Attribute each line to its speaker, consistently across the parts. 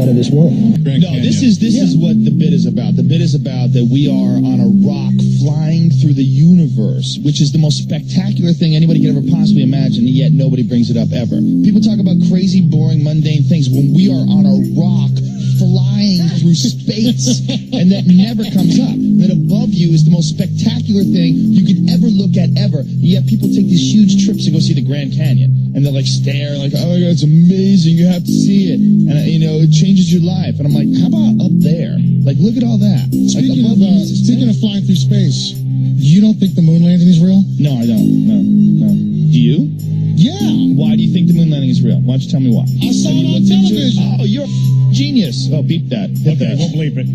Speaker 1: out of this world.
Speaker 2: No, this is what the bit is about. The bit is about that we are on a rock flying through the universe, which is the most spectacular thing anybody could ever possibly imagine, and yet nobody brings it up ever. People talk about crazy, boring, mundane things when we are on a rock flying through space, and that never comes up. That above you is the most spectacular thing you could ever look at ever. Yet people take these huge trips to go see the Grand Canyon, and they're like stare, like, oh my God, it's amazing, you have to see it, and it changes your life. And I'm like, how about up there? Like, look at all that.
Speaker 3: Speaking of flying through space, you don't think the moon landing is real?
Speaker 2: No, I don't. No. Do you?
Speaker 3: Yeah.
Speaker 2: Why do you think the moon landing is real? Why don't you tell me why?
Speaker 3: I saw it on television.
Speaker 2: Oh, you're a genius. Oh, beep that. Hit
Speaker 4: Okay,
Speaker 2: that.
Speaker 4: we'll bleep it.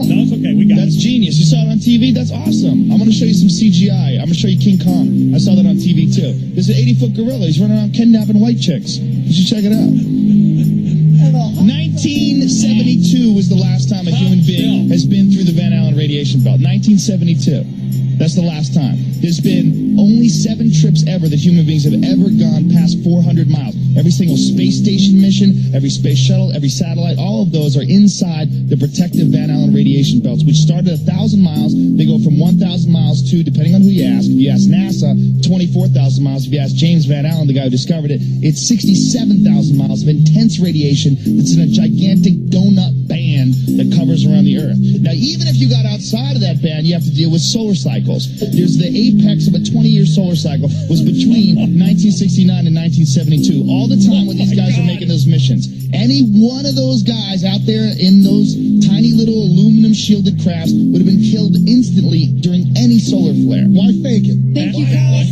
Speaker 4: No, it's okay. We got
Speaker 2: That's genius. You saw it on TV? That's awesome. I'm going to show you some CGI. I'm going to show you King Kong. I saw that on TV, too. There's an 80-foot gorilla. He's running around kidnapping white chicks. You should check it out. 1972 was the last time a human being has been through the Van Allen radiation belt. 1972. That's the last time. There's been only 7 trips ever that human beings have ever gone past 400 miles. Every single space station mission, every space shuttle, every satellite, all of those are inside the protective Van Allen radiation belts, which start at 1,000 miles. They go from 1,000 miles to, depending on who you ask, if you ask NASA, 24,000 miles. If you ask James Van Allen, the guy who discovered it, it's 67,000 miles of intense radiation that's in a gigantic donut band that covers around the Earth. Now, even if you got outside of that band, you have to deal with solar cycles. There's the apex of a 20-year solar cycle was between 1969 and 1972. All the time when these guys are making those missions. Any one of those guys out there in those tiny little aluminum shielded crafts would have been killed instantly during any solar flare.
Speaker 3: Why fake it?
Speaker 5: Thank you, guys.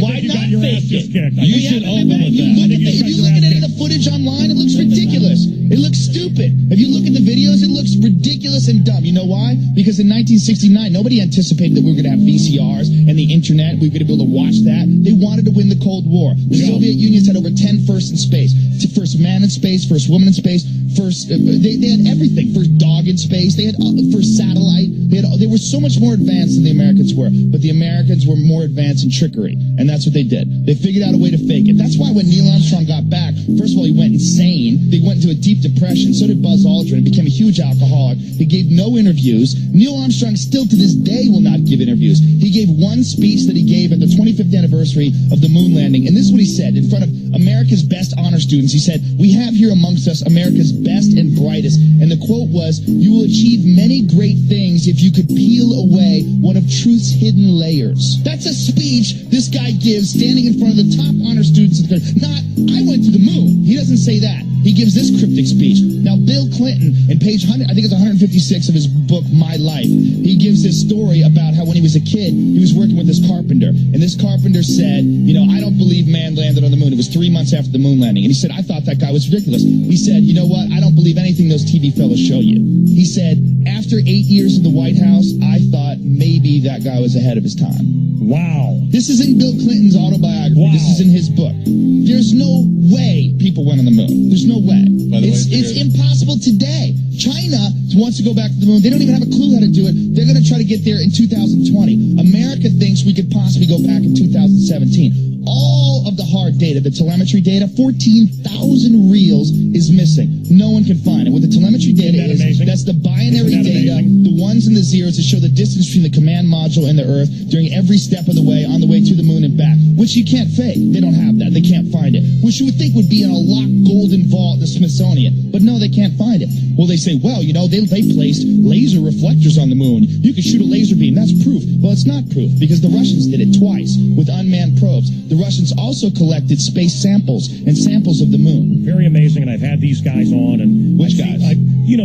Speaker 2: Why not fake it?
Speaker 4: You should open with that.
Speaker 2: If you look at any of the footage online, it looks ridiculous. It looks stupid. If you look at the videos, it looks ridiculous and dumb. You know why? Because in 1969, nobody anticipated that we were going to have VCRs and the internet. We were going to be able to watch that. They wanted to win the Cold War. The Soviet Union's had over 10 firsts in space. First man in space, first woman in space, first, they had everything. First dog in space. They had first satellite. They were so much more advanced than the Americans were. But the Americans were more advanced in trickery. And that's what they did. They figured out a way to fake it. That's why when Neil Armstrong got back, first of all, he went insane. They went into a deep depression. So did Buzz Aldrin. He became a huge alcoholic. He gave no interviews. Neil Armstrong still to this day will not give interviews. He gave one speech that he gave at the 25th anniversary of the moon landing. And this is what he said in front of America's best honor students. He said, "We have here amongst us America's best and brightest." And the quote was, "You will achieve many great things if you could peel away one of truth's hidden layers." That's a speech this guy gives standing in front of the top honor students of the country. Not, "I went to the moon." He doesn't say that. He gives this cryptic speech. Now, Bill Clinton, in page 100, I think it's 156 of his book, My Life, he gives this story about how when he was a kid, he was working with this carpenter. And this carpenter said, "I don't believe man landed on the moon." It was 3 months after the moon landing. And he said, "I thought that guy was ridiculous." He said, "You know what? I don't believe anything those TV fellows show you." He said, "After 8 years in the White House, I thought maybe that guy was ahead of his time."
Speaker 4: Wow.
Speaker 2: This is in Bill Clinton's autobiography.
Speaker 4: Wow.
Speaker 2: This is in his book. There's no way people went on the moon. There's no way. It's impossible today. China wants to go back to the moon. They don't even have a clue how to do it. They're going to try to get there in 2020. America thinks we could possibly go back in 2017. All of the hard data, the telemetry data, 14,000 reels is missing. No one can find it. What the telemetry data is, that's the binary data, the ones and the zeros that show the distance between the command module and the Earth during every step of the way on the way to the moon and back, which you can't fake. They don't have that. They can't find it, which you would think would be in a locked golden vault in the Smithsonian. But no, they can't find it. Well, they say, well, they placed laser reflectors on the moon. You can shoot a laser beam. That's proof. Well, it's not proof because the Russians did it twice with unmanned probes. The Russians also collected space samples and samples of the moon.
Speaker 4: Very amazing, and I've had these guys on. And
Speaker 2: which guys?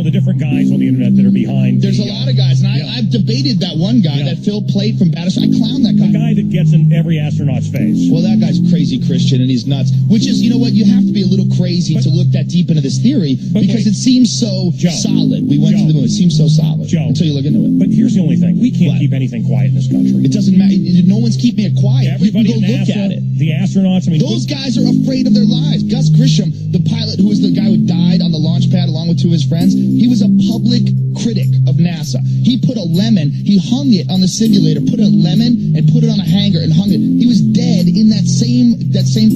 Speaker 4: The different guys on the internet that are behind.
Speaker 2: There's a lot of guys, and I've debated that one guy, that Phil Plait from Battersea. I clown that guy.
Speaker 4: The guy that gets in every astronaut's face.
Speaker 2: Well, that guy's crazy Christian, and he's nuts. Which is, you know what? You have to be a little crazy to look that deep into this theory because it seems so solid. We went to the moon. It seems so solid until you look into it.
Speaker 4: But here's the only thing. We can't keep anything quiet in this country.
Speaker 2: It doesn't matter. No one's keeping it quiet.
Speaker 4: Everybody
Speaker 2: you can go look at it.
Speaker 4: The astronauts,
Speaker 2: those guys are afraid of their lives. Gus Grisham, the pilot who was the guy who died on the launch pad along with 2 of his friends, he was a public critic of NASA. He put a lemon, he hung it on the simulator, put a lemon and put it on a hanger and hung it. He was dead in that same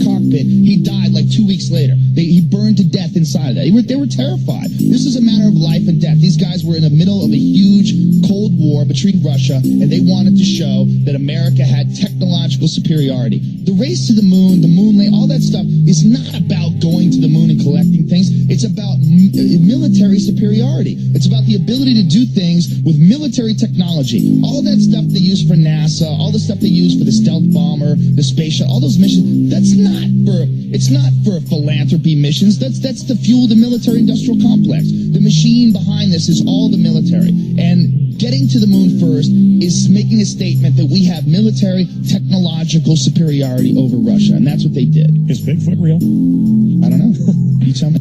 Speaker 2: cockpit. He died like 2 weeks later. He burned to death inside of that. They were terrified. This is a matter of life and death. These guys were in the middle of a huge Cold War between Russia, and they wanted to show that America had technological superiority. The race to the moon landing, all that stuff is not about going to the moon and collecting things. It's about military superiority. It's about the ability to do things with military technology. All that stuff they use for NASA, all the stuff they use for the stealth bomber, the space shuttle, all those missions, it's not for philanthropy missions. That's to fuel the military-industrial complex. The machine behind this is all the military. And getting to the moon first is making a statement that we have military technological superiority over Russia, and that's what they did.
Speaker 4: Is Bigfoot real?
Speaker 2: I don't know. You tell me.